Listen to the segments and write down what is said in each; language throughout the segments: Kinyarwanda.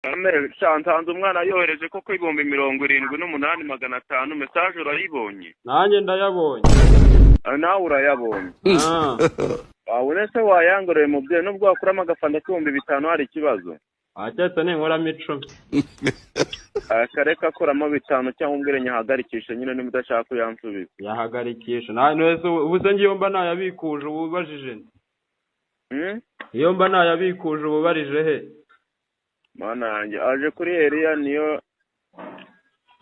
nsanze umwana yohereje koko 78,500 message urayibonye? Nanjye ndayabonye. Nawe urayabonye? Wabone se wayangoreye mubyeyi nubwo wakuramo agafanda k'5,000 hari ikibazo? Acyetse ninkoramo 10. Akareka akoramo 5 cyangwa umbwire nyahagarikisha nyine niba udashaka kuyansubiza. Yahagarikisha. Nese ubuze ngiyo mba nayabikuje ububajije. Iyo mba nayabikuje ububarije he? Mana yanjye aje kuri Elia niyo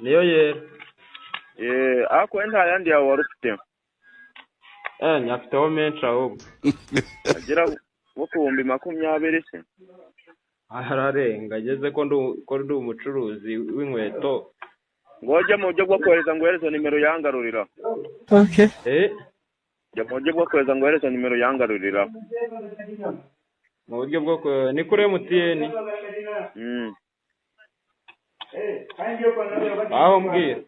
yera. Ako nta yandi yawe warufite. Nyafiteho menshi ahubwo. Agira wo ku 20,000 se. Ararenga ageze ko ndi umucuruzi w'inkweto. Ngoje mu buryo bwo kohereza ngo uhereze nimero yangarurira. Okay. Jya mu buryo bwo kohereza ngo uhereze nimero yangarurira. Mu buryo bwo ni kuri MTN. Aho mbwira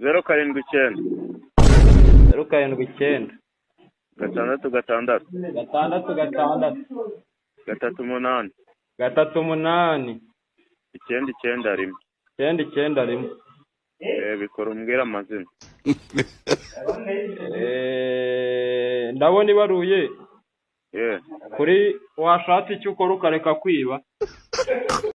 079 079 gatandatu 38 991 bikora umbwira amazina. Ndabona ibaruye. Kuri washatse icyo ukora ukareka kwiba.